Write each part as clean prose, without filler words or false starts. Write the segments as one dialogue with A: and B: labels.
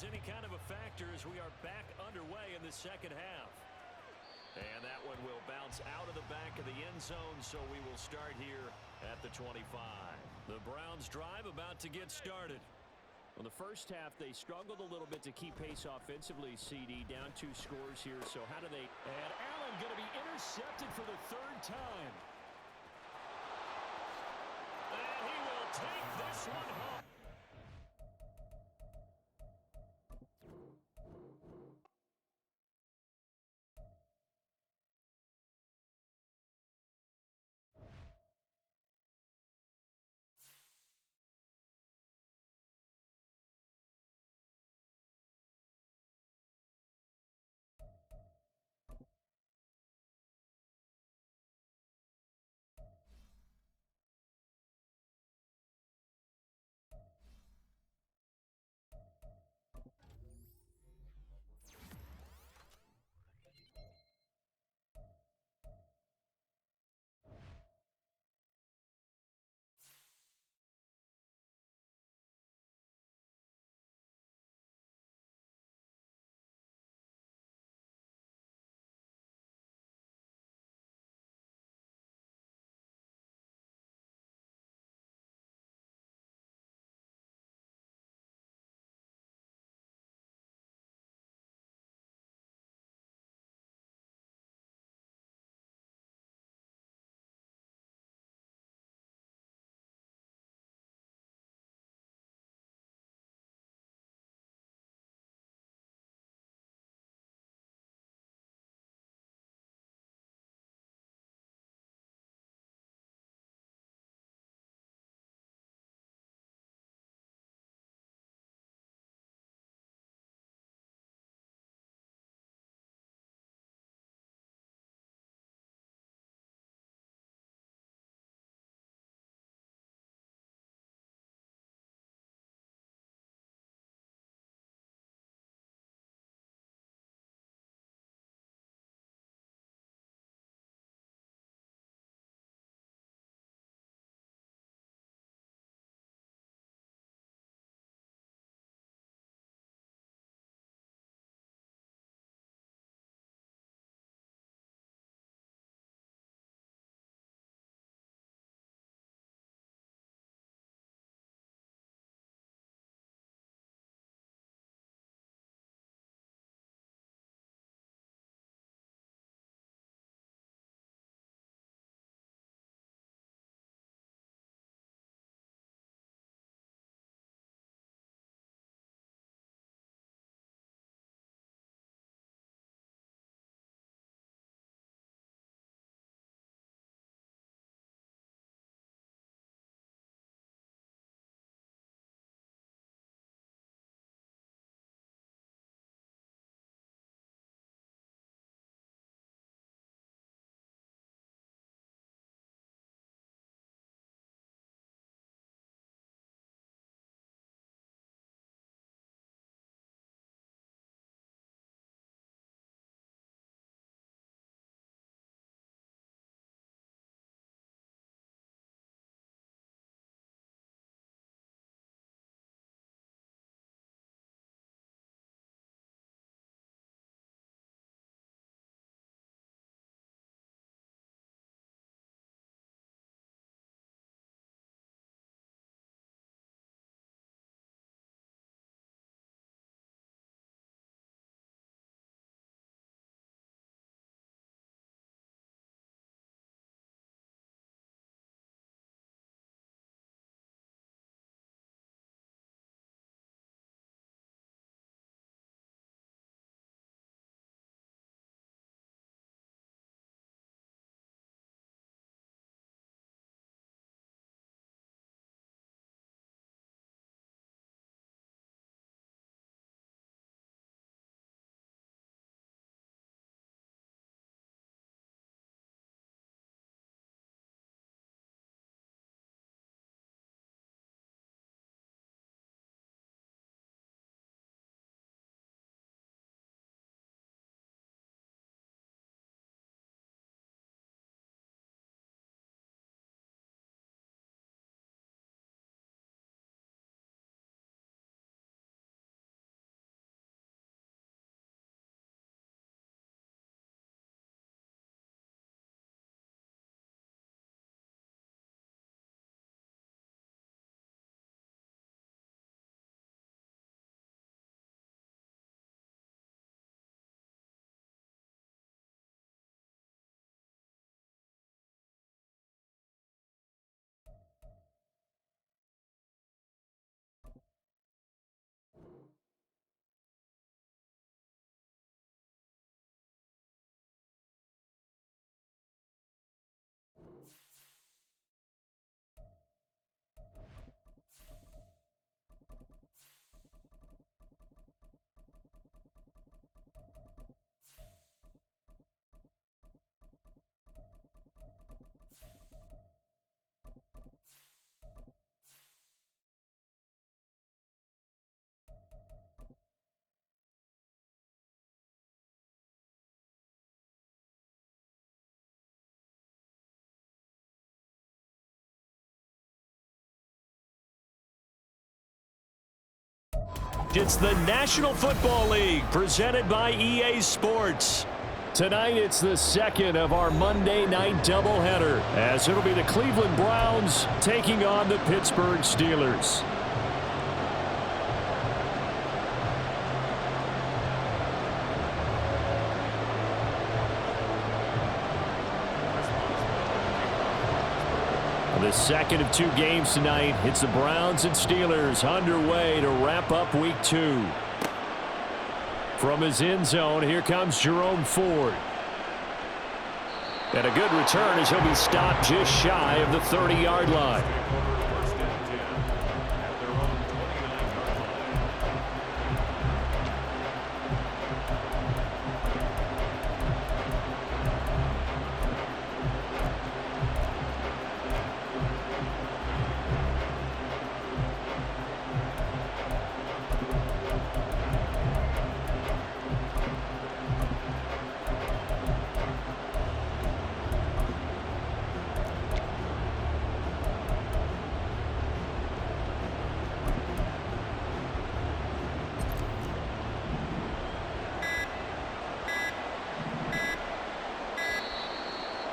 A: becomes any kind of a factor as we are back underway in the second half. And that one will bounce out of the back of the end zone, so we will start here at the 25. The Browns drive about to get started.
B: Well, the first half, they struggled a little bit to keep pace offensively, CD, down 2 scores here. So how do they...
A: And Allen going to be intercepted for the 3rd time. And he will take this one home.
B: It's the National Football League presented by EA Sports. Tonight, it's the second of our Monday night doubleheader, as it'll be the Cleveland Browns taking on the Pittsburgh Steelers. The second of 2 games tonight. It's the Browns and Steelers underway to wrap up week 2. From his end zone, here comes Jerome Ford. And a good return as he'll be stopped just shy of the 30-yard line.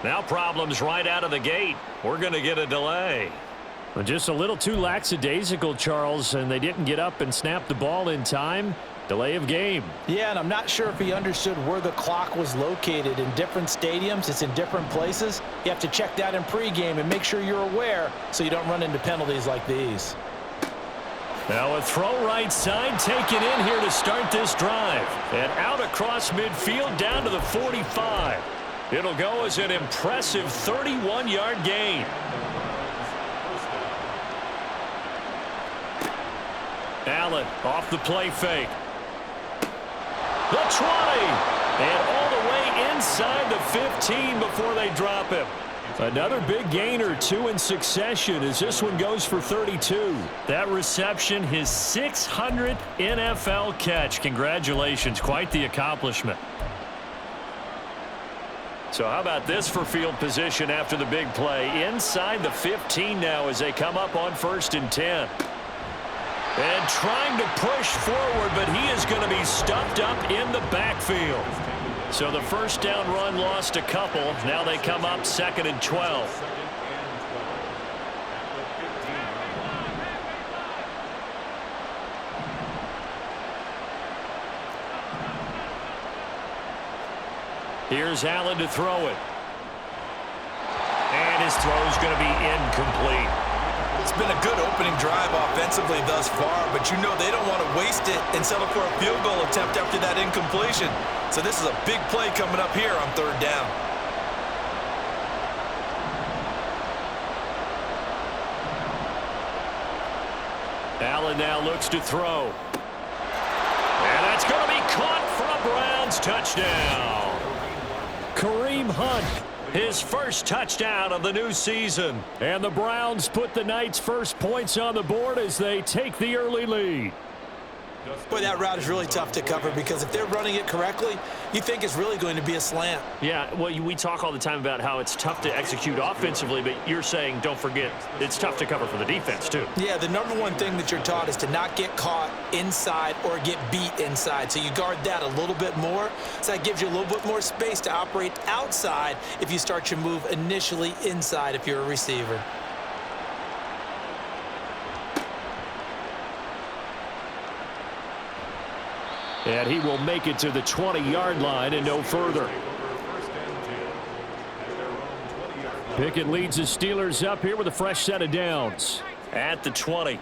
B: Now problems right out of the gate. We're going to get a delay. Just a little too lackadaisical, Charles, and they didn't get up and snap the ball in time. Delay of game.
C: Yeah, and I'm not sure if he understood where the clock was located. In different stadiums, it's in different places. You have to check that in pregame and make sure you're aware so you don't run into penalties like these.
B: Now a throw right side taken in here to start this drive. And out across midfield down to the 45. It'll go as an impressive 31-yard gain. Allen off the play fake. The 20. And all the way inside the 15 before they drop him. Another big gain or 2 in succession as this one goes for 32. That reception, his 600th NFL catch. Congratulations. Quite the accomplishment. So how about this for field position after the big play? Inside the 15 now as they come up on 1st and 10. And trying to push forward, but he is going to be stuffed up in the backfield. So the first down run lost a couple. Now they come up 2nd and 12. Here's Allen to throw it. And his throw's going to be incomplete.
D: It's been a good opening drive offensively thus far, but you know they don't want to waste it and settle for a field goal attempt after that incompletion. So this is a big play coming up here on 3rd down.
B: Allen now looks to throw. And that's going to be caught for a Browns touchdown. Kareem Hunt, his first touchdown of the new season. And the Browns put the night's first points on the board as they take the early lead.
C: Boy, that route is really tough to cover because if they're running it correctly, you think it's really going to be a slant.
B: Yeah, well, we talk all the time about how it's tough to execute offensively, but you're saying, don't forget, it's tough to cover for the defense, too.
C: Yeah, the number one thing that you're taught is to not get caught inside or get beat inside. So you guard that a little bit more. So that gives you a little bit more space to operate outside if you start your move initially inside if you're a receiver.
B: And he will make it to the 20-yard line and no further. Pickett leads the Steelers up here with a fresh set of downs at the 20.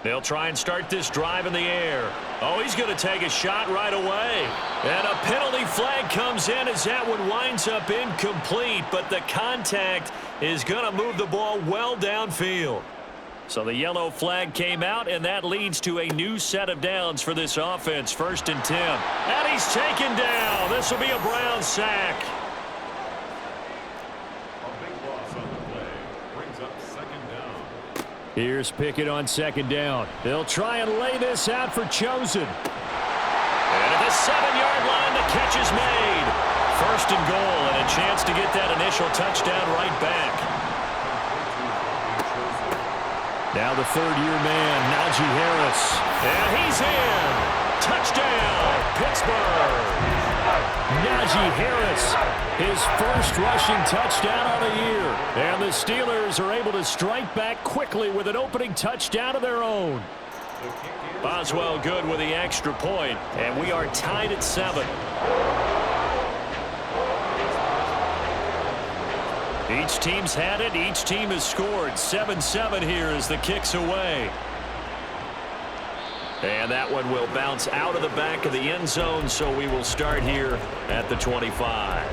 B: They'll try and start this drive in the air. Oh, he's going to take a shot right away. And a penalty flag comes in as that one winds up incomplete, but the contact is going to move the ball well downfield. So the yellow flag came out, and that leads to a new set of downs for this offense. 1st and 10. And he's taken down. This will be a Browns sack. Here's Pickett on 2nd down. They'll try and lay this out for Chosen. And at the 7-yard line, the catch is made. 1st and goal, and a chance to get that initial touchdown right back. Now the third-year man, Najee Harris. And he's in. Touchdown, Pittsburgh. Najee Harris, his first rushing touchdown of the year. And the Steelers are able to strike back quickly with an opening touchdown of their own. Boswell good with the extra point, and we are tied at 7. Each team's had it. Each team has scored. 7-7 here as the kick's away. And that one will bounce out of the back of the end zone, so we will start here at the 25.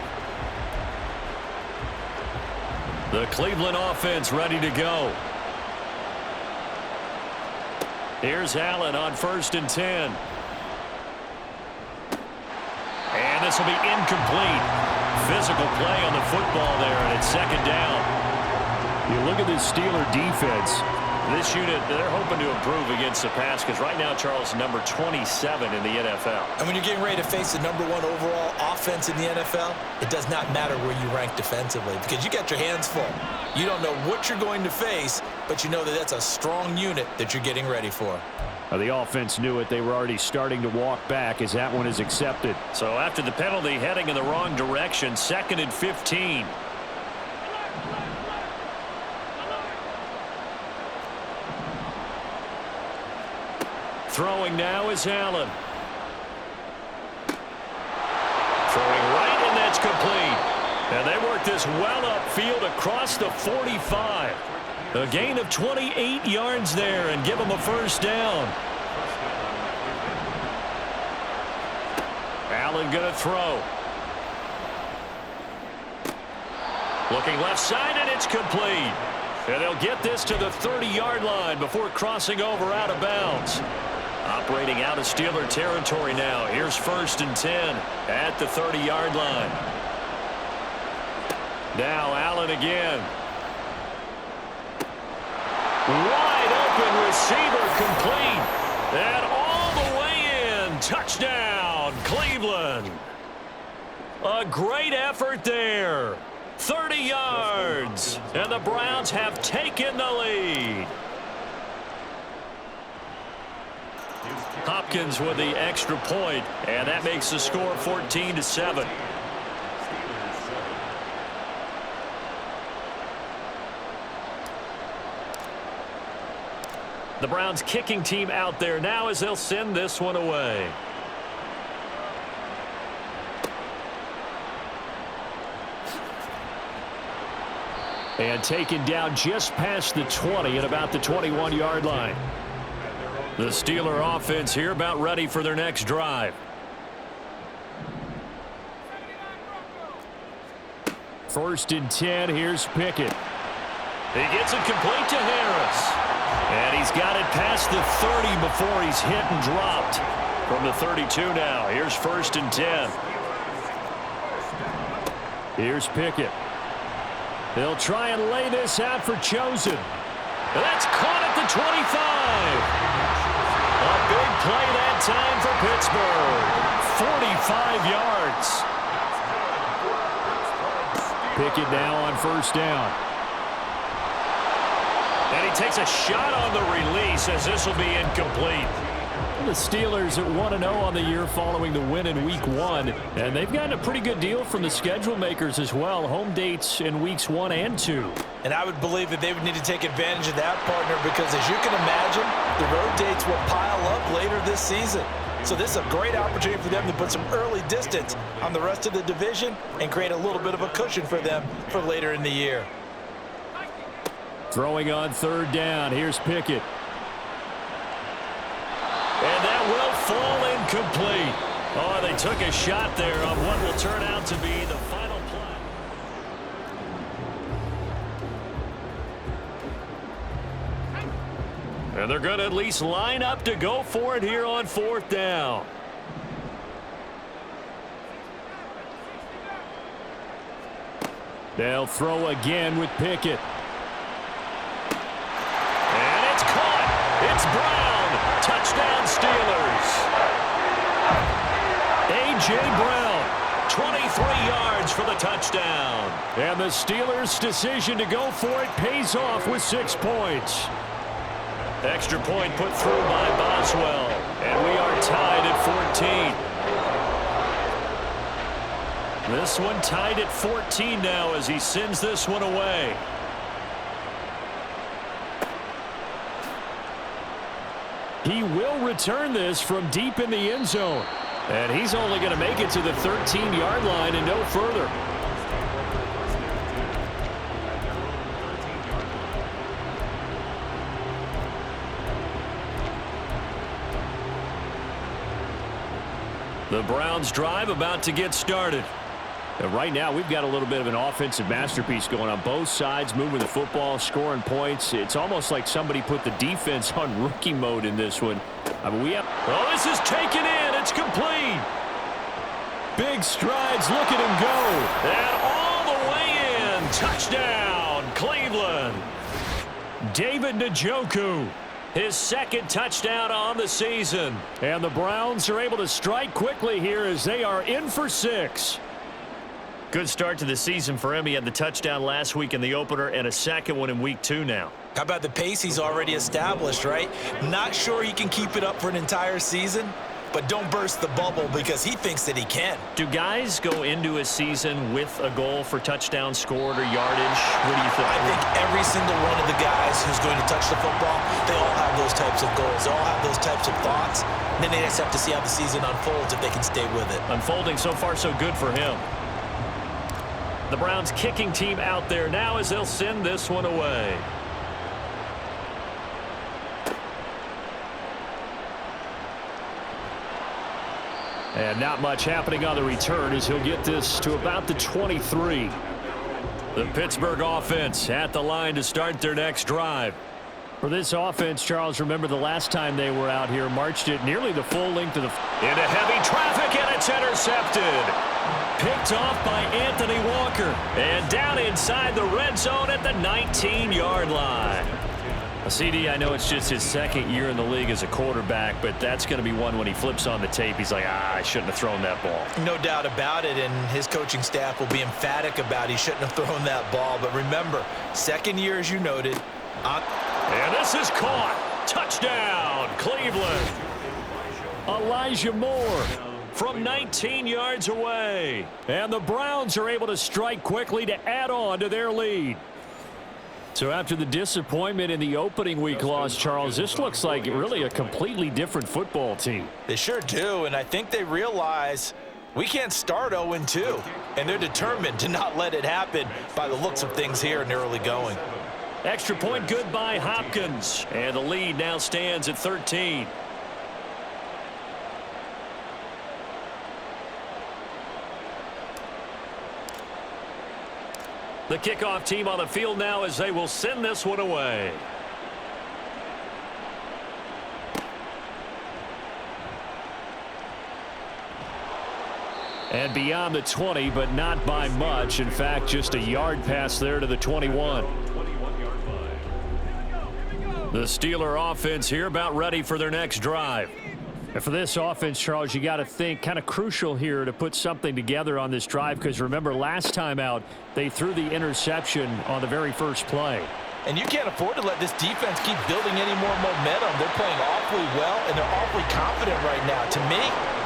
B: The Cleveland offense ready to go. Here's Allen on 1st and 10. And this will be incomplete. Physical play on the football there, and it's 2nd down. You look at this Steeler defense. This unit, they're hoping to improve against the pass because right now, Charles, number 27 in the NFL.
C: And when you're getting ready to face the number 1 overall offense in the NFL, it does not matter where you rank defensively because you got your hands full. You don't know what you're going to face, but you know that that's a strong unit that you're getting ready for.
B: The offense knew it. They were already starting to walk back as that one is accepted. So after the penalty, heading in the wrong direction, 2nd and 15. Throwing now is Allen. Throwing right, and that's complete. And they work this well upfield across the 45. A gain of 28 yards there and give them a 1st down. Allen going to throw. Looking left side, and it's complete. And they'll get this to the 30-yard line before crossing over out of bounds. Operating out of Steeler territory now. Here's 1st and 10 at the 30-yard line. Now Allen again. Wide open receiver complete. And all the way in. Touchdown, Cleveland. A great effort there. 30 yards. And the Browns have taken the lead. Hopkins with the extra point, and that makes the score 14-7. The Browns kicking team out there now as they'll send this one away. And taken down just past the 20 at about the 21-yard line. The Steeler offense here about ready for their next drive. First and 10, here's Pickett. He gets it complete to Harris. And he's got it past the 30 before he's hit and dropped. From the 32 now, here's 1st and 10. Here's Pickett. They'll try and lay this out for Chosen. That's caught at the 25. A big play that time for Pittsburgh. 45 yards. Pickett now on 1st down. And he takes a shot on the release as this will be incomplete. The Steelers at 1-0 on the year following the win in Week 1. And they've gotten a pretty good deal from the schedule makers as well. Home dates in Weeks 1 and 2.
C: And I would believe that they would need to take advantage of that, partner, because as you can imagine, the road dates will pile up later this season. So this is a great opportunity for them to put some early distance on the rest of the division and create a little bit of a cushion for them for later in the year.
B: Throwing on 3rd down. Here's Pickett. And that will fall incomplete. Oh, they took a shot there on what will turn out to be the final play. And they're going to at least line up to go for it here on 4th down. They'll throw again with Pickett. And it's caught. It's Brown. Touchdown Steelers. A.J. Brown, 23 yards for the touchdown. And the Steelers' decision to go for it pays off with 6 points. Extra point put through by Boswell. And we are tied at 14. This one tied at 14 now as he sends this one away. He will return this from deep in the end zone. And he's only going to make it to the 13-yard line and no further. The Browns drive about to get started. And right now, we've got a little bit of an offensive masterpiece going on both sides, moving the football, scoring points. It's almost like somebody put the defense on rookie mode in this one. I mean, oh, this is taken in. It's complete. Big strides. Look at him go. And all the way in. Touchdown, Cleveland. David Njoku. His second touchdown on the season. And the Browns are able to strike quickly here as they are in for 6. Good start to the season for him. He had the touchdown last week in the opener and a second one in week 2 now.
C: How about the pace he's already established, right? Not sure he can keep it up for an entire season, but don't burst the bubble because he thinks that he can.
B: Do guys go into a season with a goal for touchdown scored or yardage? What do you think?
C: I think every single one of the guys who's going to touch the football, they all have those types of goals. They all have those types of thoughts. And then they just have to see how the season unfolds if they can stay with it.
B: Unfolding so far so good for him. The Browns kicking team out there now as they'll send this one away. And not much happening on the return as he'll get this to about the 23. The Pittsburgh offense at the line to start their next drive. For this offense, Charles, remember the last time they were out here, marched it nearly the full length of the into heavy traffic, and it's intercepted. Picked off by Anthony Walker. And down inside the red zone at the 19-yard line. CD, I know it's just his second year in the league as a quarterback, but that's going to be one when he flips on the tape. He's like, I shouldn't have thrown that ball.
C: No doubt about it, and his coaching staff will be emphatic about he shouldn't have thrown that ball. But remember, second year, as you noted.
B: And this is caught. Touchdown, Cleveland. Elijah Moore from 19 yards away. And the Browns are able to strike quickly to add on to their lead. So after the disappointment in the opening week loss, Charles, this looks like really a completely different football team.
C: They sure do, and I think they realize we can't start 0-2, and they're determined to not let it happen by the looks of things here in the early going.
B: Extra point good by Hopkins, and the lead now stands at 13. The kickoff team on the field now as they will send this one away. And beyond the 20, but not by much. In fact, just a yard pass there to the 21. The Steeler offense here about ready for their next drive. And for this offense, Charles, you got to think kind of crucial here to put something together on this drive because remember last time out they threw the interception on the very first play.
C: And you can't afford to let this defense keep building any more momentum. They're playing awfully well and they're awfully confident right now. To me,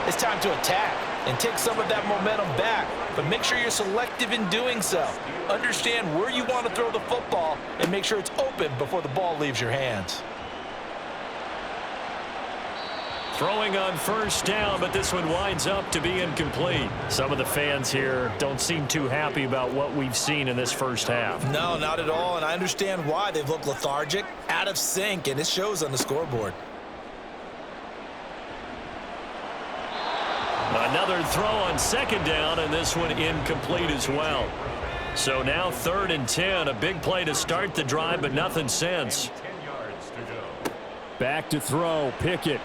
C: it's time to attack and take some of that momentum back. But make sure you're selective in doing so. Understand where you want to throw the football and make sure it's open before the ball leaves your hands.
B: Throwing on first down, but this one winds up to be incomplete. Some of the fans here don't seem too happy about what we've seen in this first half.
C: No, not at all, and I understand why. They've looked lethargic, out of sync, and it shows on the scoreboard.
B: Another throw on second down, and this one incomplete as well. So now 3rd and 10, a big play to start the drive, but nothing since. Back to throw, Pickett.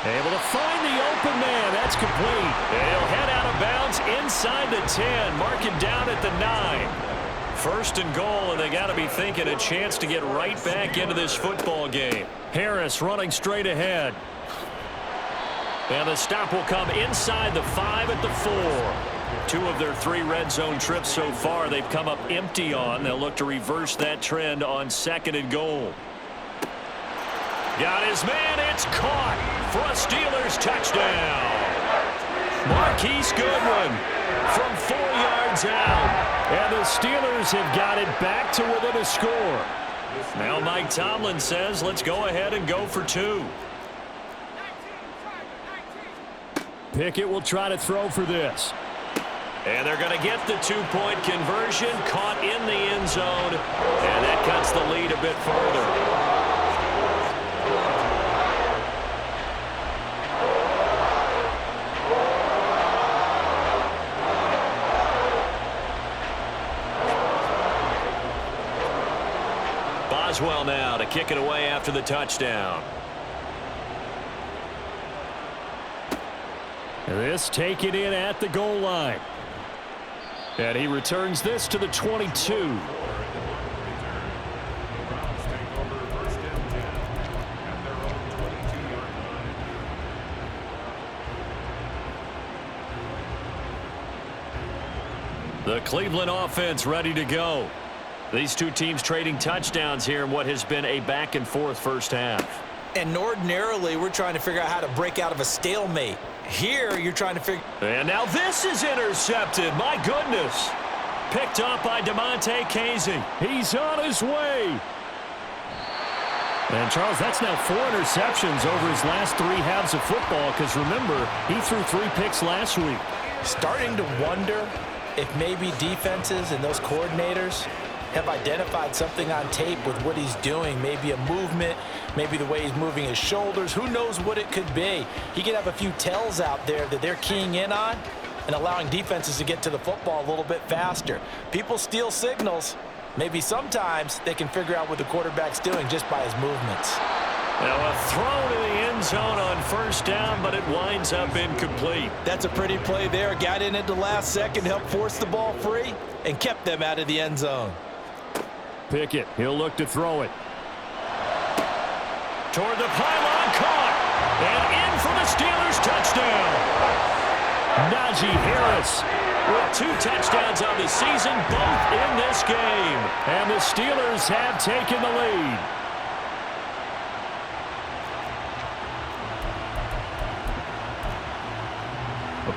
B: Able to find the open man. That's complete. And he'll head out of bounds inside the 10. Mark it down at the 9. 1st and goal, and they got to be thinking a chance to get right back into this football game. Harris running straight ahead. And the stop will come inside the 5 at the 4. 2 of their 3 red zone trips so far, they've come up empty on. They'll look to reverse that trend on 2nd and goal. Got his man. It's caught for a Steelers touchdown. Marquise Goodwin from 4 yards out. And the Steelers have got it back to within a score. Now Mike Tomlin says, let's go ahead and go for 2. Pickett will try to throw for this. And they're going to get the 2-point conversion, caught in the end zone, and that cuts the lead a bit further. Boswell now to kick it away after the touchdown. This taken in at the goal line. And he returns this to the 22. The Cleveland offense ready to go. These 2 teams trading touchdowns here in what has been a back-and-forth first half.
C: And ordinarily, we're trying to figure out how to break out of a stalemate. Here, you're trying to figure...
B: And now this is intercepted. My goodness. Picked up by DeMonte Casey. He's on his way. And, Charles, that's now 4 interceptions over his last 3 halves of football because, remember, he threw 3 picks last week.
C: Starting to wonder if maybe defenses and those coordinators have identified something on tape with what he's doing. Maybe a movement, maybe the way he's moving his shoulders. Who knows what it could be? He could have a few tells out there that they're keying in on and allowing defenses to get to the football a little bit faster. People steal signals. Maybe sometimes they can figure out what the quarterback's doing just by his movements.
B: Now a throw to the end zone on first down, but it winds up incomplete.
C: That's a pretty play there. Got in at the last second, helped force the ball free, and kept them out of the end zone.
B: Pickett, he'll look to throw it. Toward the pylon, caught. And in for the Steelers touchdown. Najee Harris with 2 touchdowns on the season, both in this game. And the Steelers have taken the lead.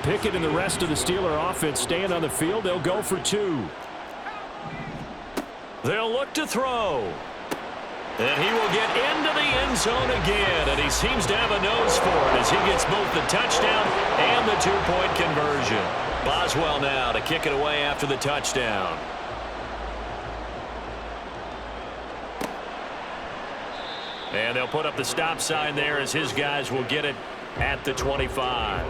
B: Pickett and the rest of the Steeler offense staying on the field. They'll go for 2. They'll look to throw. And he will get into the end zone again. And he seems to have a nose for it as he gets both the touchdown and the 2-point conversion. Boswell now to kick it away after the touchdown. And they'll put up the stop sign there as his guys will get it at the 25.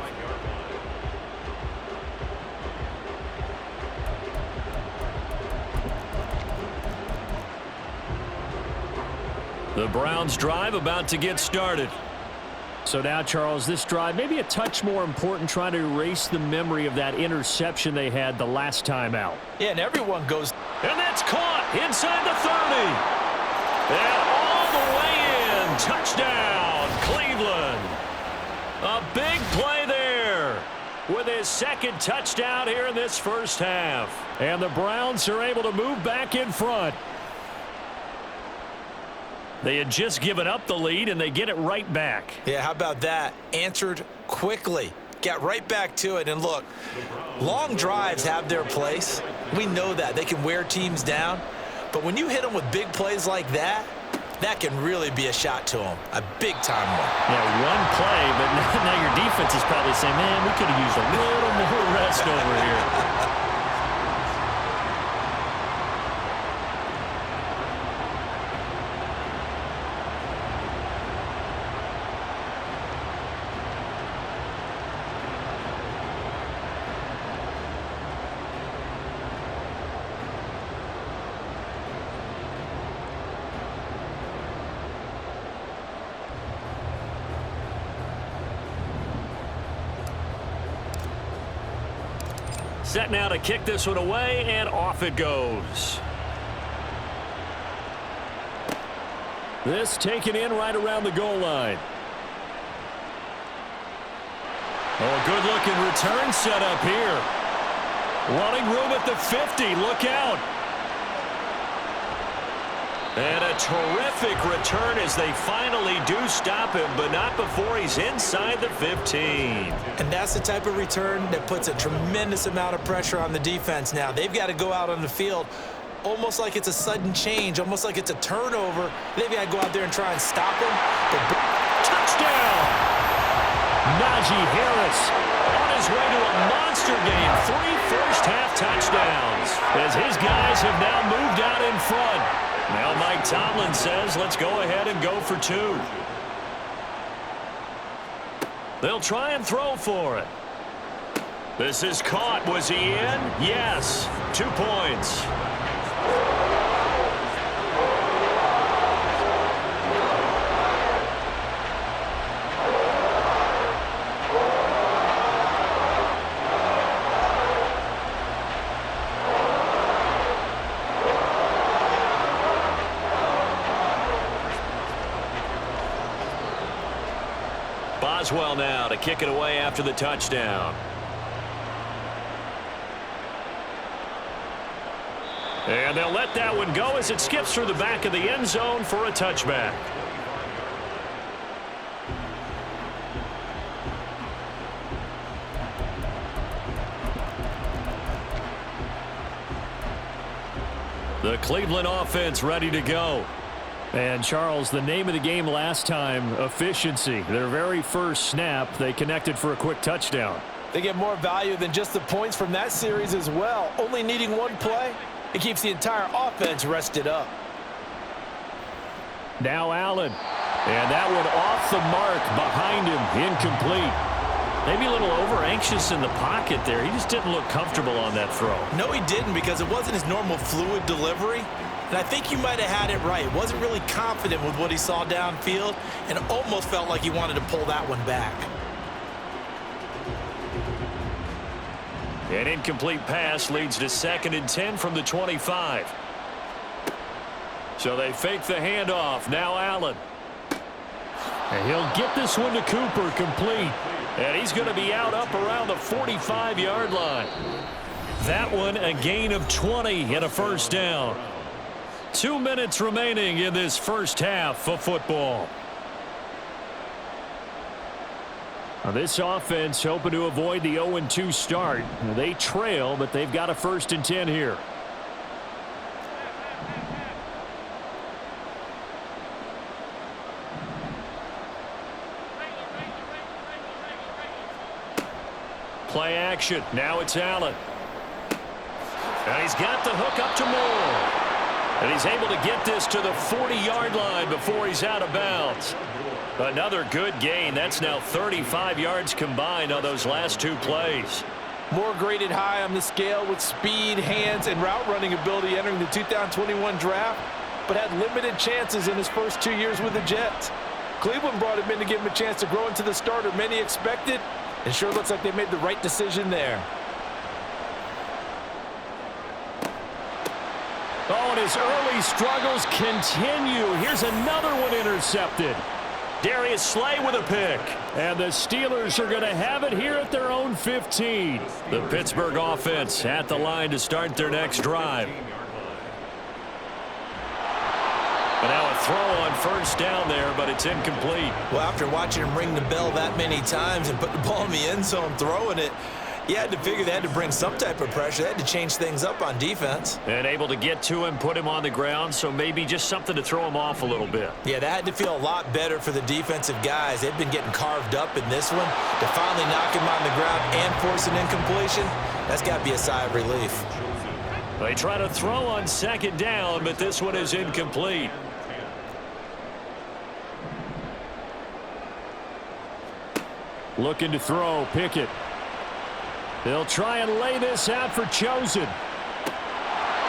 B: The Browns drive about to get started. So now, Charles, this drive maybe a touch more important, trying to erase the memory of that interception they had the last time out.
C: Yeah, and everyone goes.
B: And that's caught inside the 30. And all the way in. Touchdown, Cleveland. A big play there with his 2nd touchdown here in this first half. And the Browns are able to move back in front. They had just given up the lead, and they get it right back.
C: Yeah, how about that? Answered quickly. Got right back to it. And look, long drives have their place. We know that. They can wear teams down. But when you hit them with big plays like that, that can really be a shot to them. A big-time one.
B: Yeah, one play, but now your defense is probably saying, man, we could have used a little more rest over here. Set now to kick this one away, and off it goes. This taken in right around the goal line. Oh, good-looking return set up here. Running room at the 50. Look out. And a terrific return as they finally do stop him, but not before he's inside the 15.
C: And that's the type of return that puts a tremendous amount of pressure on the defense now. They've got to go out on the field almost like it's a sudden change, almost like it's a turnover. They've got to go out there and try and stop him.
B: Touchdown! Najee Harris on his way to a monster game. 3 first-half touchdowns as his guys have now moved out in front. Now Mike Tomlin says, let's go ahead and go for 2. They'll try and throw for it. This is caught. Was he in? Yes. 2 points. Boswell now to kick it away after the touchdown. And they'll let that one go as it skips through the back of the end zone for a touchback. The Cleveland offense ready to go.
E: And, Charles, the name of the game last time, efficiency. Their very first snap, they connected for a quick touchdown.
C: They get more value than just the points from that series as well. Only needing 1 play, it keeps the entire offense rested up.
E: Now Allen. And that one off the mark behind him, incomplete.
B: Maybe a little over-anxious in the pocket there. He just didn't look comfortable on that throw.
C: No, he didn't, because it wasn't his normal fluid delivery. And I think you might have had it right. Wasn't really confident with what he saw downfield and almost felt like he wanted to pull that one back.
B: An incomplete pass leads to 2nd and 10 from the 25. So they fake the handoff. Now Allen.
E: And he'll get this one to Cooper, complete.
B: And he's going to be out up around the 45-yard line. That one a gain of 20 and a first down. 2 minutes remaining in this first half of football.
E: Now this offense hoping to avoid the 0-2 start. They trail, but they've got a 1st and 10 here.
B: Play action. Now it's Allen. And he's got the hook up to Moore. And he's able to get this to the 40-yard line before he's out of bounds. Another good gain. That's now 35 yards combined on those last 2 plays.
C: Moore graded high on the scale with speed, hands, and route running ability entering the 2021 draft, but had limited chances in his first 2 years with the Jets. Cleveland brought him in to give him a chance to grow into the starter many expected, and sure looks like they made the right decision there.
E: Oh, and his early struggles continue. Here's another one intercepted.
B: Darius Slay with a pick.
E: And the Steelers are going to have it here at their own 15.
B: The Pittsburgh offense at the line to start their next drive. But now a throw on first down there, but it's incomplete.
C: Well, after watching him ring the bell that many times and put the ball in the end zone throwing it, you had to figure they had to bring some type of pressure. They had to change things up on defense.
B: And able to get to him, put him on the ground, so maybe just something to throw him off a little bit.
C: Yeah, that had to feel a lot better for the defensive guys. They've been getting carved up in this one. To finally knock him on the ground and force an incompletion, that's got to be a sigh of relief.
B: They try to throw on 2nd down, but this one is incomplete.
E: Looking to throw, Pickett. They'll try and lay this out for Chosen.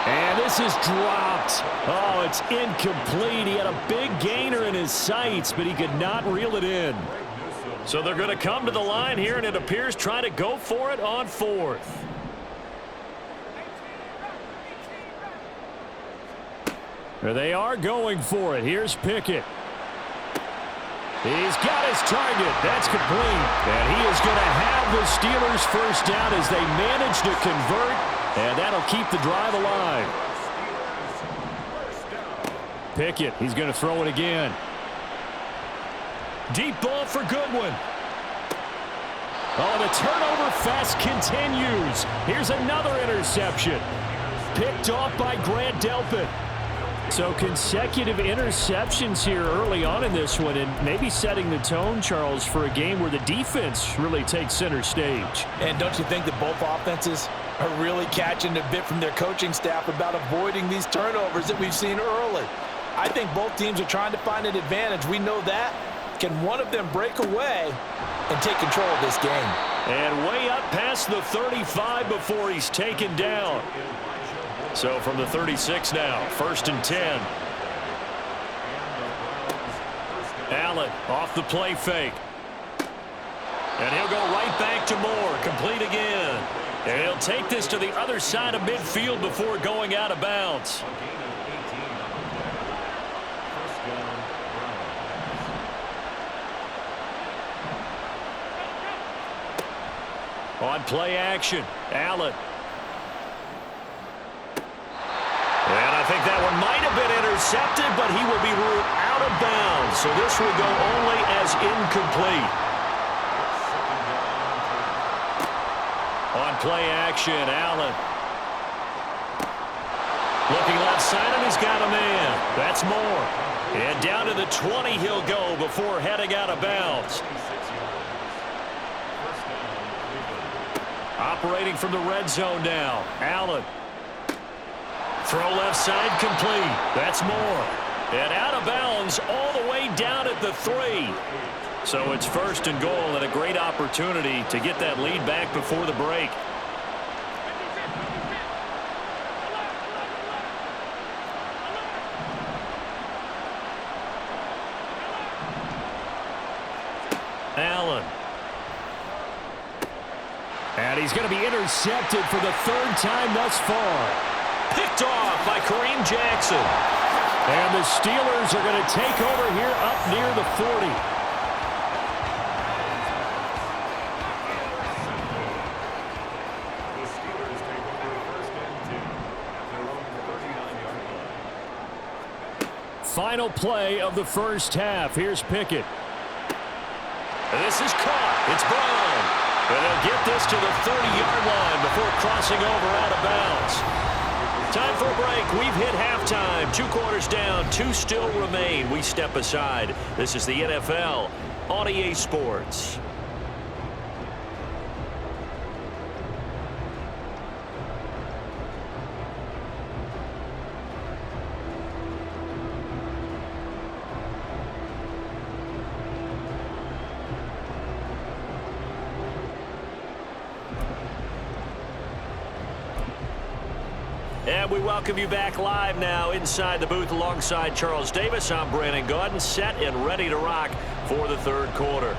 E: And this is dropped. Oh, it's incomplete. He had a big gainer in his sights, but he could not reel it in.
B: So they're going to come to the line here, and it appears try to go for it on 4th.
E: There they are going for it. Here's Pickett. He's got his target. That's complete. And he is going to have the Steelers first down as they manage to convert And that'll keep the drive alive. Pickett, he's going to throw it again. Deep ball for Goodwin. Oh, the turnover fest continues. Here's another interception. Picked off by Grant Delpit. So consecutive interceptions here early on in this one, and maybe setting the tone, Charles, for a game where the defense really takes center stage.
C: And don't you think that both offenses are really catching a bit from their coaching staff about avoiding these turnovers that we've seen early? I think both teams are trying to find an advantage. We know that. Can one of them break away and take control of this game?
B: And way up past the 35 before he's taken down. So from the 36 now, 1st and 10. Allen off the play fake. And he'll go right back to Moore, complete again. And he'll take this to the other side of midfield before going out of bounds. On play action, Allen. And I think that one might have been intercepted, but he will be ruled out of bounds. So this will go only as incomplete. On play action, Allen. Looking left side, and he's got a man. That's Moore. And down to the 20 he'll go before heading out of bounds. Operating from the red zone now, Allen. Throw left side complete. That's Moore. And out of bounds all the way down at the 3. So it's 1st and goal and a great opportunity to get that lead back before the break. Allen. And he's going to be intercepted for the 3rd time thus far. Picked off by Kareem Jackson.
E: And the Steelers are going to take over here up near the 40. Final play of the first half. Here's Pickett.
B: And this is caught. It's Brown. And they'll get this to the 30-yard line before crossing over out of bounds. Time for a break. We've hit halftime. 2 quarters down. 2 still remain. We step aside. This is the NFL on EA Sports. And we welcome you back live now inside the booth alongside Charles Davis. I'm Brandon Gaudin, set and ready to rock for the 3rd quarter.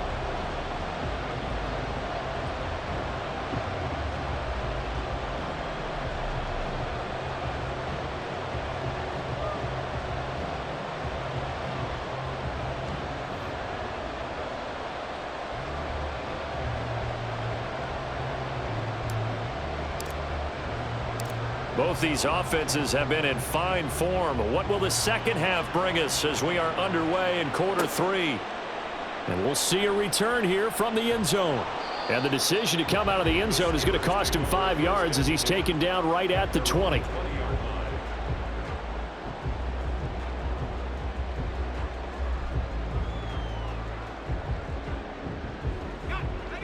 B: Both these offenses have been in fine form. What will the second half bring us as we are underway in quarter 3?
E: And we'll see a return here from the end zone. And the decision to come out of the end zone is going to cost him 5 yards as he's taken down right at the 20.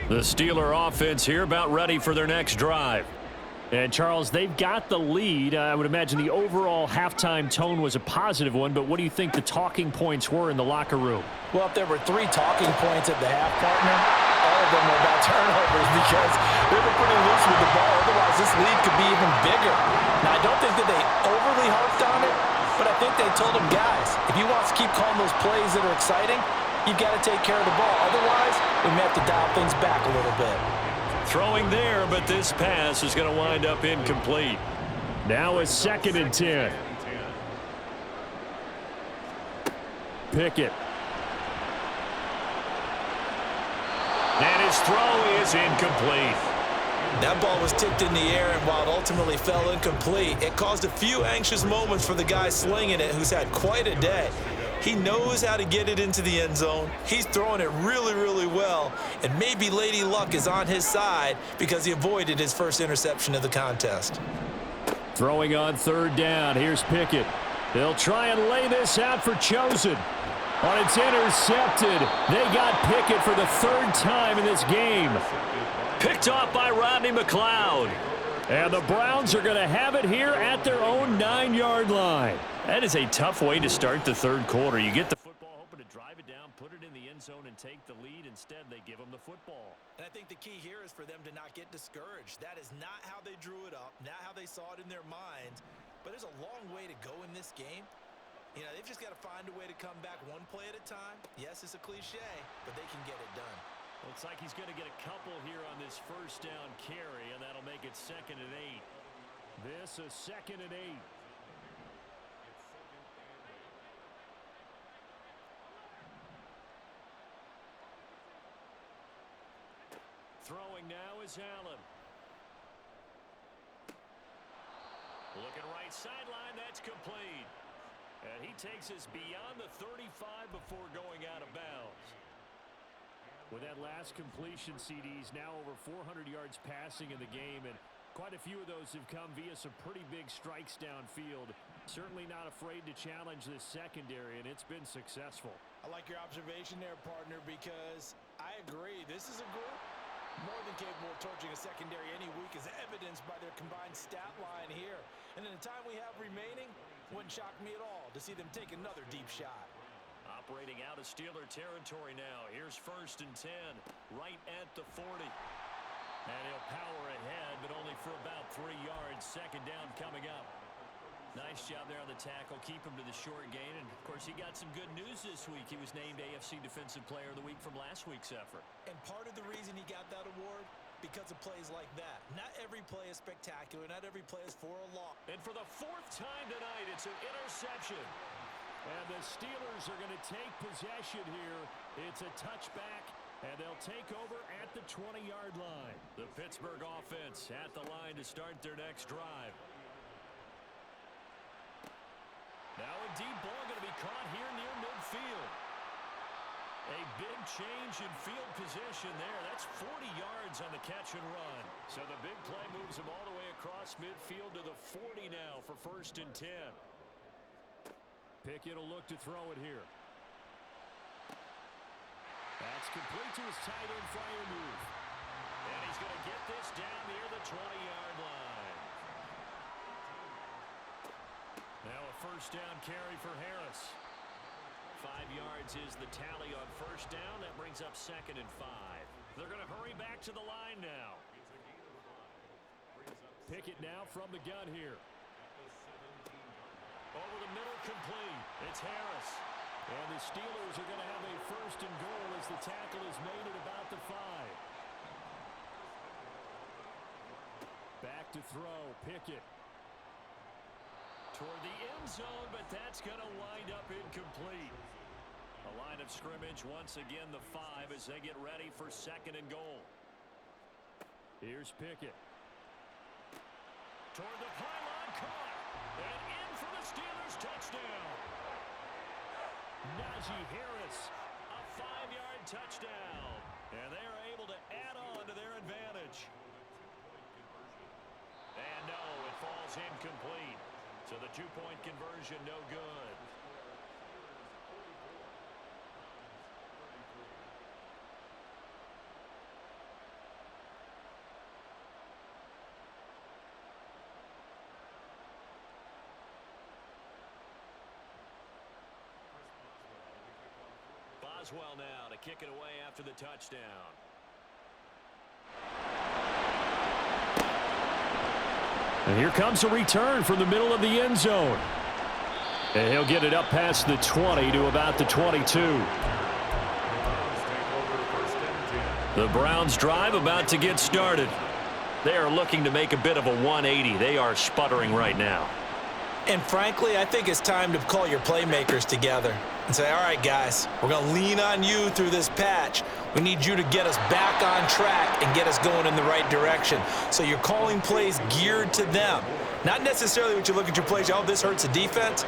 B: The Steeler offense here about ready for their next drive.
E: And, Charles, they've got the lead. I would imagine the overall halftime tone was a positive one, but what do you think the talking points were in the locker room?
C: Well, if there were 3 talking points at the half, partner, all of them were about turnovers because they were pretty loose with the ball. Otherwise, this lead could be even bigger. Now, I don't think that they overly harped on it, but I think they told them, guys, if you want to keep calling those plays that are exciting, you've got to take care of the ball. Otherwise, we may have to dial things back a little bit.
B: Throwing there, but this pass is going to wind up incomplete.
E: Now a 2nd and 10. Pickett.
B: And his throw is incomplete.
C: That ball was tipped in the air, and while it ultimately fell incomplete, it caused a few anxious moments for the guy slinging it, who's had quite a day. He knows how to get it into the end zone. He's throwing it really, really well, and maybe Lady Luck is on his side because he avoided his first interception of the contest.
E: Throwing on third down. Here's Pickett. They'll try and lay this out for Chosen. But it's intercepted. They got Pickett for the third time in this game.
B: Picked off by Rodney McLeod.
E: And the Browns are going to have it here at their own 9-yard line.
B: That is a tough way to start the third quarter. You get the football, hoping to drive it down, put it in the end zone, and take the lead. Instead, they give them the football.
C: And I think the key here is for them to not get discouraged. That is not how they drew it up, not how they saw it in their minds. But there's a long way to go in this game. You know, they've just got to find a way to come back one play at a time. Yes, it's a cliche, but they can get it done.
B: Looks like he's going to get a couple here on this first down carry, and that'll make it 2nd and 8.
E: This is 2nd and 8.
B: Throwing now is Allen. Looking right sideline, that's complete. And he takes us beyond the 35 before going out of bounds.
E: With that last completion, CD's now over 400 yards passing in the game, and quite a few of those have come via some pretty big strikes downfield. Certainly not afraid to challenge this secondary, and it's been successful.
C: I like your observation there, partner, because I agree. This is a group more than capable of torching a secondary any week, as evidenced by their combined stat line here. And in the time we have remaining, wouldn't shock me at all to see them take another deep shot.
B: Operating out of Steeler territory now. Here's 1st and 10, right at the 40. And he'll power ahead, but only for about 3 yards. 2nd down coming up. Nice job there on the tackle. Keep him to the short gain. And, of course, he got some good news this week. He was named AFC Defensive Player of the Week from last week's effort.
C: And part of the reason he got that award, because of plays like that. Not every play is spectacular. Not every play is for a loss.
B: And for the 4th time tonight, it's an interception.
E: And the Steelers are going to take possession here. It's a touchback, and they'll take over at the 20-yard line.
B: The Pittsburgh offense at the line to start their next drive. Now a deep ball going to be caught here near midfield. A big change in field position there. That's 40 yards on the catch and run. So the big play moves him all the way across midfield to the 40 now for 1st and 10.
E: Pickett will look to throw it here. That's complete to his tight end flyer move.
B: And he's going to get this down near the 20-yard line. Now a 1st down carry for Harris. 5 yards is the tally on 1st down. That brings up 2nd and 5. They're going to hurry back to the line now.
E: Pickett now from the gun here.
B: Over the middle, complete. It's Harris.
E: And the Steelers are going to have a 1st and goal as the tackle is made at about the 5. Back to throw, Pickett.
B: Toward the end zone, but that's going to wind up incomplete. A line of scrimmage, once again the 5 as they get ready for 2nd and goal.
E: Here's Pickett.
B: Toward the pylon, caught. And in for the Steelers touchdown.
E: Najee Harris.
B: A 5-yard touchdown. And they're able to add on to their advantage. And no, it falls incomplete. So the 2-point conversion no good. Boswell now to kick it away after the touchdown.
E: And here comes a return from the middle of the end zone. And he'll get it up past the 20 to about the 22.
B: The Browns drive about to get started. They are looking to make a bit of a 180. They are sputtering right now.
C: And frankly, I think it's time to call your playmakers together. and say, all right, guys, we're going to lean on you through this patch. We need you to get us back on track and get us going in the right direction. So you're calling plays geared to them. Not necessarily what you look at your plays, oh, this hurts the defense.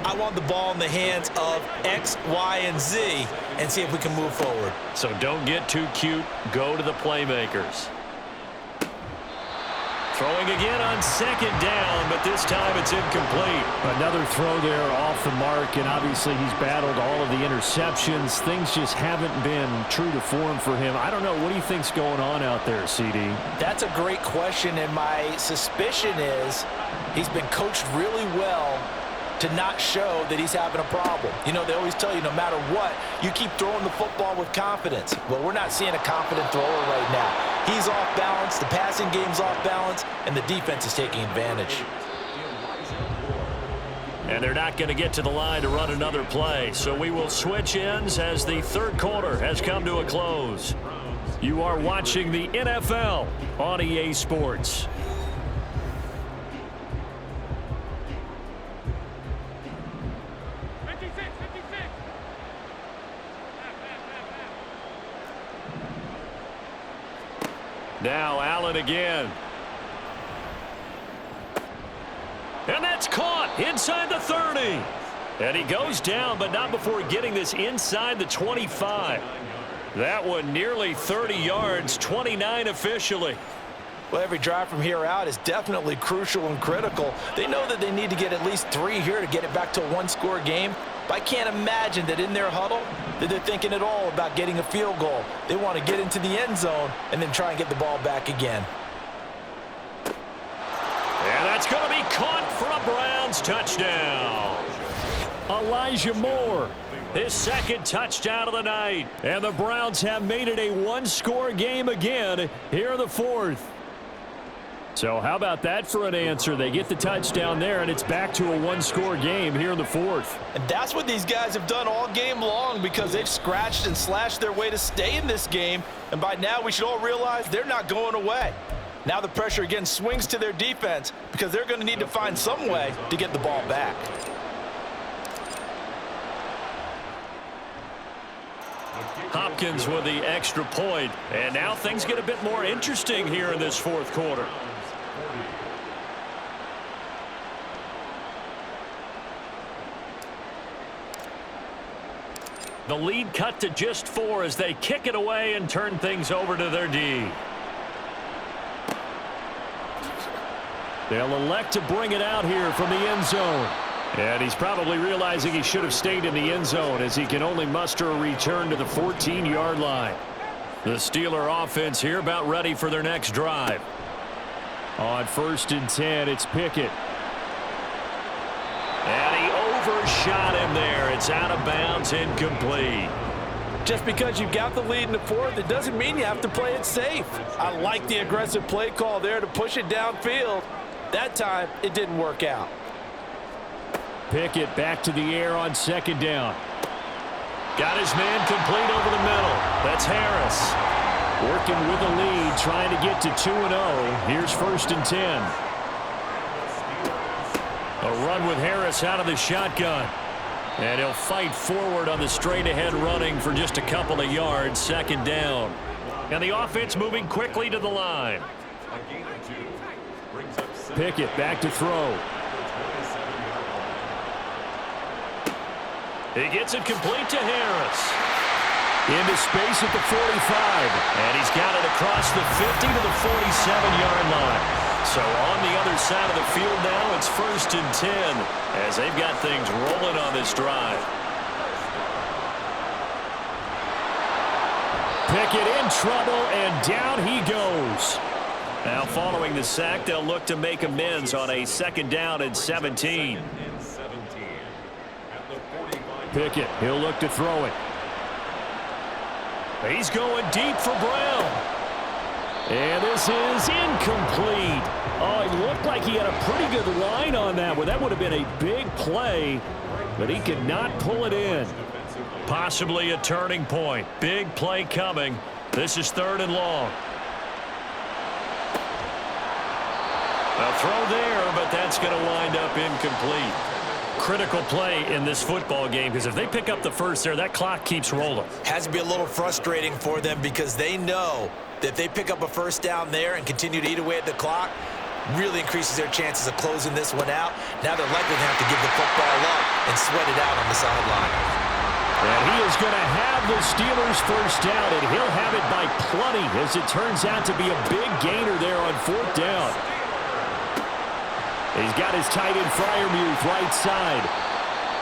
C: I want the ball in the hands of X, Y, and Z and see if we can move forward.
B: So don't get too cute. Go to the playmakers. Throwing again on second down, but this time it's incomplete.
E: Another throw there off the mark, and obviously he's battled all of the interceptions. Things just haven't been true to form for him. I don't know. What do you think's going on out there, CD?
C: That's a great question, and my suspicion is he's been coached really well to not show that he's having a problem. You know, they always tell you no matter what, you keep throwing the football with confidence. Well, we're not seeing a confident thrower right now. He's off balance, the passing game's off balance, and the defense is taking advantage.
B: And they're not going to get to the line to run another play, so we will switch ends as the third quarter has come to a close. You are watching the NFL on EA Sports. Now Allen again. And that's caught inside the 30. And he goes down, but not before getting this inside the 25. That one nearly 30 yards, 29 officially.
C: Well, every drive from here out is definitely crucial and critical. They know that they need to get at least 3 here to get it back to a one-score game. But I can't imagine that in their huddle that they're thinking at all about getting a field goal. They want to get into the end zone and then try and get the ball back again.
B: And that's going to be caught for a Browns touchdown.
E: Elijah Moore.
B: His second touchdown of the night. And the Browns have made it a one-score game again here in the fourth.
E: So how about that for an answer? They get the touchdown there, and it's back to a one-score game here in the fourth.
C: And that's what these guys have done all game long because they've scratched and slashed their way to stay in this game. And by now, we should all realize they're not going away. Now the pressure again swings to their defense because they're going to need to find some way to get the ball back.
B: Hopkins with the extra point. And now things get a bit more interesting here in this fourth quarter. The lead cut to just 4 as they kick it away and turn things over to their D.
E: They'll elect to bring it out here from the end zone. And he's probably realizing he should have stayed in the end zone as he can only muster a return to the 14-yard line. The Steeler offense here about ready for their next drive. On 1st and 10, it's Pickett.
B: And he overshot him there. It's out of bounds, incomplete.
C: Just because you've got the lead in the fourth, it doesn't mean you have to play it safe. I like the aggressive play call there to push it downfield. That time, it didn't work out.
E: Pickett back to the air on 2nd down.
B: Got his man complete over the middle. That's Harris.
E: Working with the lead, trying to get to 2-0. Here's 1st and 10.
B: A run with Harris out of the shotgun. And he'll fight forward on the straight-ahead running for just a couple of yards. 2nd down. And the offense moving quickly to the line.
E: Pickett back to throw.
B: He gets it complete to Harris.
E: Into space at the 45.
B: And he's got it across the 50 to the 47-yard line. So on the other side of the field now, it's 1st and 10 as they've got things rolling on this drive.
E: Pickett in trouble, and down he goes.
B: Now following the sack, they'll look to make amends on a 2nd down and 17.
E: Pickett, he'll look to throw it.
B: He's going deep for Brown.
E: And this is incomplete. Oh, it looked like he had a pretty good line on that one. That would have been a big play, but he could not pull it in.
B: Possibly a turning point. Big play coming. This is 3rd and long. A throw there, but that's going to wind up incomplete. critical play in this football game because if they pick up the first there, that clock keeps rolling.
C: Has to be a little frustrating for them because they know that if they pick up a first down there and continue to eat away at the clock, really increases their chances of closing this one out. Now they're likely to have to give the football up and sweat it out on the sideline.
E: And he is going to have the Steelers first down, and he'll have it by plenty as it turns out to be a big gainer there on fourth down. He's got his tight end Freiermuth right side.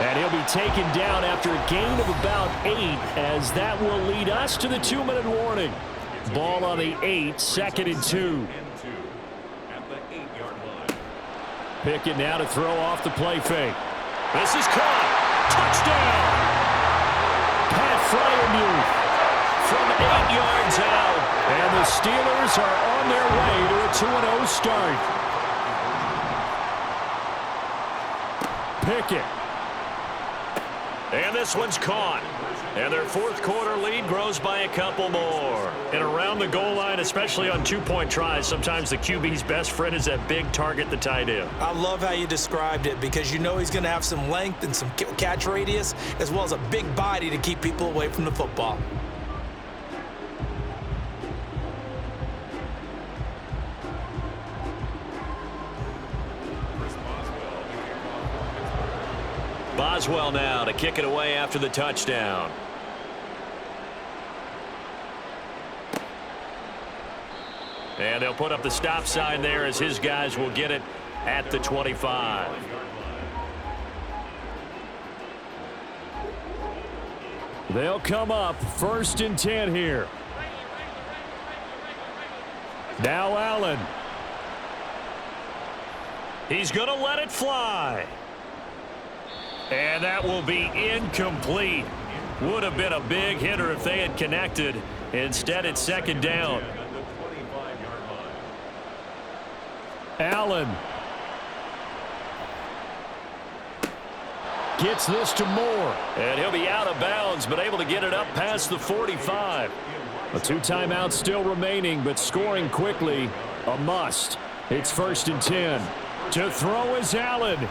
E: And he'll be taken down after a gain of about 8 as that will lead us to the 2-minute warning. Ball on the 8, 2nd and 2. Pickett now to throw off the play fake.
B: This is caught. Touchdown.
E: Pat Freiermuth
B: From 8 yards out.
E: And the Steelers are on their way to a 2-0 start. Pickett.
B: And this one's caught. And their fourth quarter lead grows by a couple more. And around the goal line, especially on two-point tries, sometimes the QB's best friend is that big target, the tight end.
C: I love how you described it because you know he's going to have some length and some catch radius as well as a big body to keep people away from the football.
B: Boswell now to kick it away after the touchdown. And they'll put up the stop sign there as his guys will get it at the 25.
E: They'll come up 1st and 10 here. Now Allen.
B: He's going to let it fly. And that will be incomplete. Would have been a big hitter if they had connected. Instead, it's 2nd down.
E: Allen. Gets this to Moore.
B: And he'll be out of bounds, but able to get it up past the 45.
E: A 2 timeouts still remaining, but scoring quickly, a must. It's 1st and 10. To throw is Allen.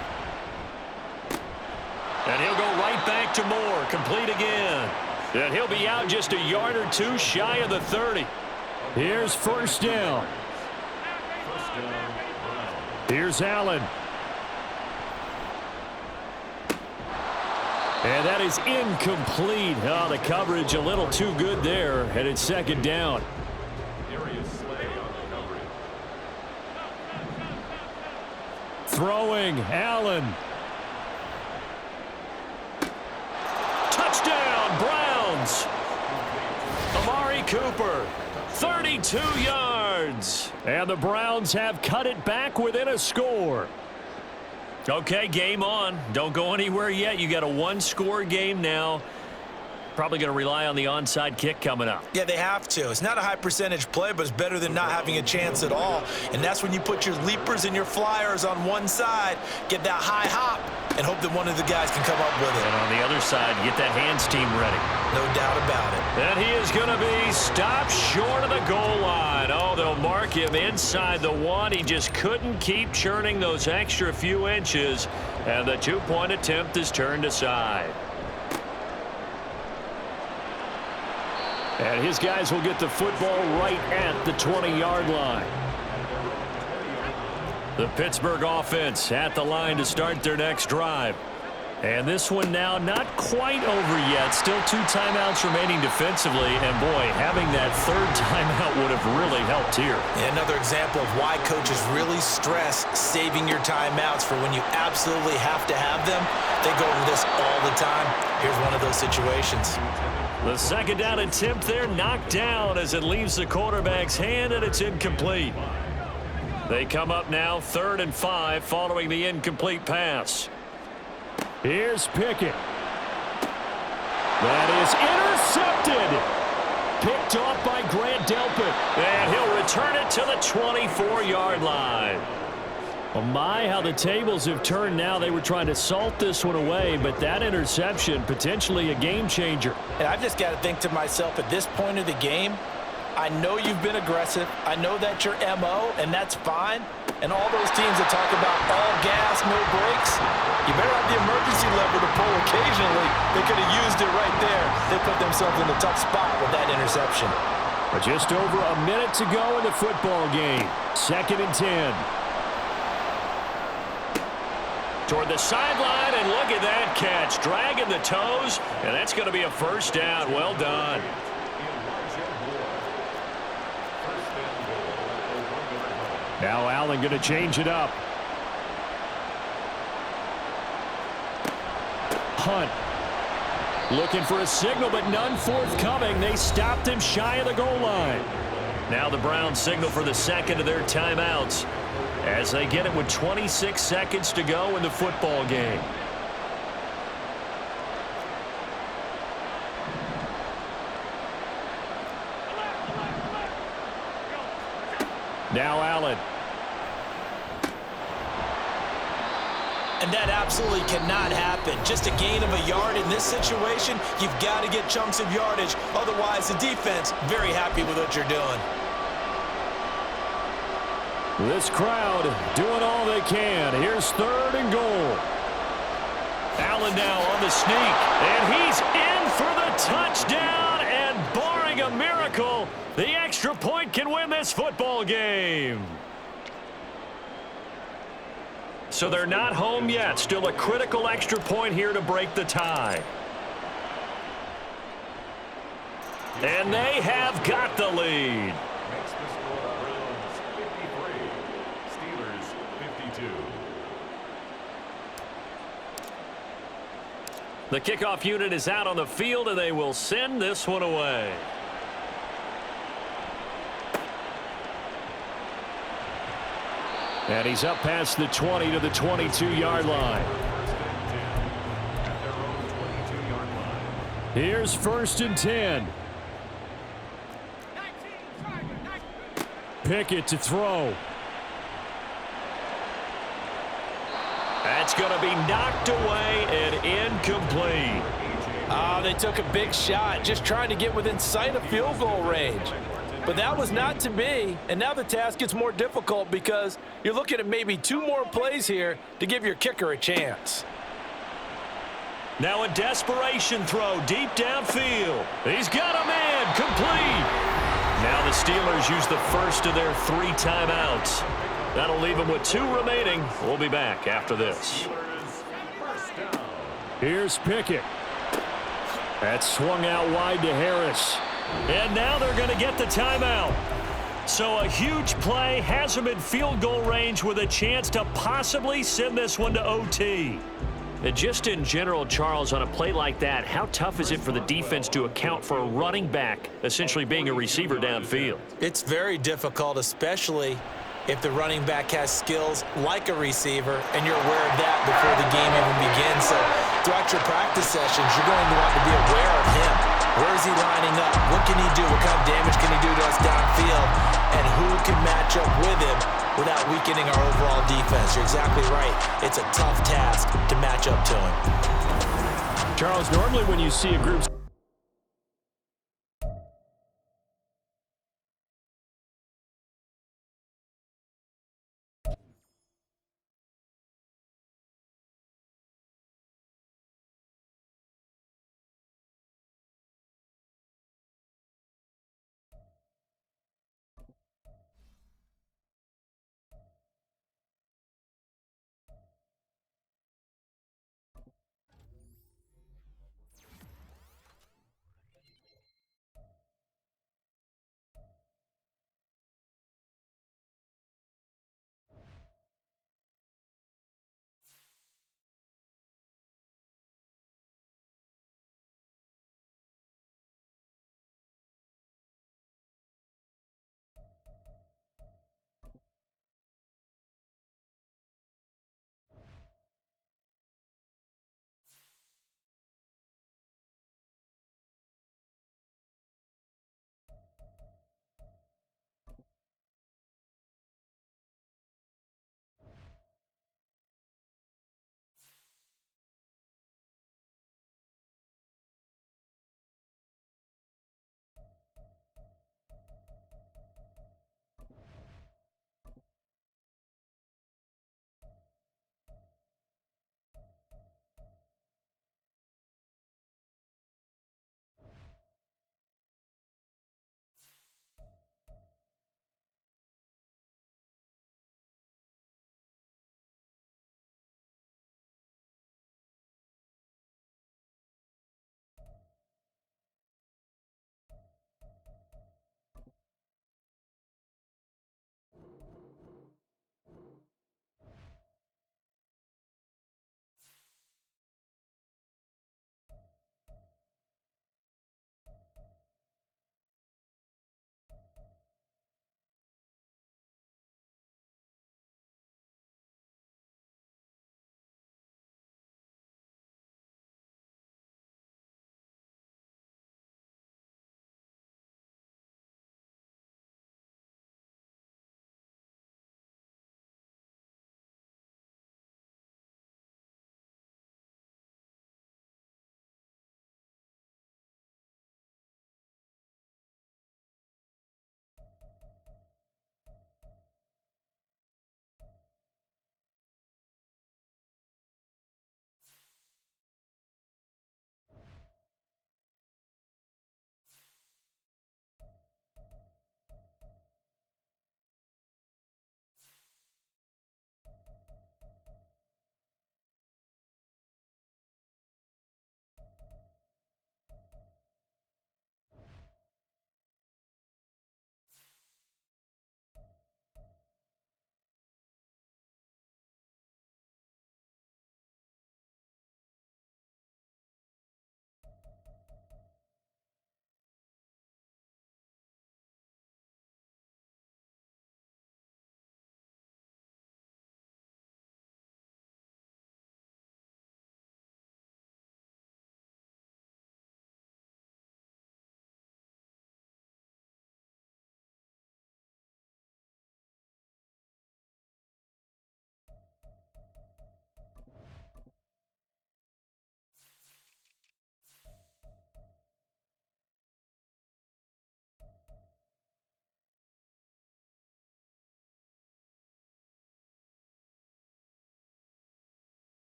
B: And he'll go right back to Moore, complete again. And he'll be out just a yard or 2 shy of the 30.
E: Here's 1st down. Here's Allen. And that is incomplete. Oh, the coverage a little too good there, and it's 2nd down. Throwing, Allen.
B: Touchdown, Browns. Amari Cooper, 32 yards.
E: And the Browns have cut it back within a score.
B: Okay, game on. Don't go anywhere yet. You got a 1-score game now. Probably going to rely on the onside kick coming up.
C: Yeah, they have to. It's not a high percentage play, but it's better than not having a chance at all. And that's when you put your leapers and your flyers on one side, get that high hop, and hope that one of the guys can come up with it.
B: And on the other side, get that hands team ready.
C: No doubt about it.
B: And he is going to be stopped short of the goal line. Oh, they'll mark him inside the 1. He just couldn't keep churning those extra few inches. And the 2-point attempt is turned aside.
E: And his guys will get the football right at the 20-yard line.
B: The Pittsburgh offense at the line to start their next drive. And this one now not quite over yet. Still 2 timeouts remaining defensively. And, boy, having that 3rd timeout would have really helped here.
C: Yeah, another example of why coaches really stress saving your timeouts for when you absolutely have to have them. They go over this all the time. Here's one of those situations.
B: The 2nd down attempt there knocked down as it leaves the quarterback's hand, and it's incomplete. They come up now 3rd and 5 following the incomplete pass.
E: Here's Pickett. That is intercepted. Picked off by Grant Delpit.
B: And he'll return it to the 24-yard line.
E: Oh my, how the tables have turned now. They were trying to salt this one away, but that interception, potentially a game changer.
C: And I've just got to think to myself, at this point of the game, I know you've been aggressive. I know that's your MO, and that's fine. And all those teams that talk about all gas, no brakes, you better have the emergency lever to pull occasionally. They could have used it right there. They put themselves in a tough spot with that interception.
E: But just over a minute to go in the football game. 2nd and 10.
B: Toward the sideline, and look at that catch. Dragging the toes, and that's going to be a first down. Well done.
E: Now Allen going to change it up. Hunt. Looking for a signal, but none forthcoming. They stopped him shy of the goal line.
B: Now the Browns signal for the second of their timeouts as they get it with 26 seconds to go in the football game.
E: Now Allen.
C: And that absolutely cannot happen. Just a gain of a yard in this situation, you've got to get chunks of yardage. Otherwise, the defense, very happy with what you're doing.
E: This crowd doing all they can. Here's 3rd and goal.
B: Allen now on the sneak, and he's in for the touchdown, and barring a miracle, the extra point can win this football game. So they're not home yet. Still a critical extra point here to break the tie. And they have got the lead.
F: Makes the score Browns 53, Steelers 52.
B: The kickoff unit is out on the field, and they will send this one away.
E: And he's up past the 20 to the 22-yard line.
F: At their own 22-yard line.
E: Here's 1st and 10. Pickett to throw.
B: That's going to be knocked away and incomplete.
C: They took a big shot, just trying to get within sight of field goal range. But that was not to be, and now the task gets more difficult because you're looking at maybe 2 more plays here to give your kicker a chance.
B: Now a desperation throw deep downfield. He's got a man, complete. Now the Steelers use the first of their 3 timeouts. That'll leave them with 2 remaining. We'll be back after this.
E: Here's Pickett. That's swung out wide to Harris.
B: And now they're going to get the timeout. So a huge play has them in field goal range with a chance to possibly send this one to OT. And just in general, Charles, on a play like that, how tough is it for the defense to account for a running back essentially being a receiver downfield?
C: It's very difficult, especially if the running back has skills like a receiver, and you're aware of that before the game even begins. So throughout your practice sessions, you're going to want to be aware of him. Where is he lining up? What can he do? What kind of damage can he do to us downfield? And who can match up with him without weakening our overall defense? You're exactly right. It's a tough task to match up to him.
E: Charles, normally when you see a group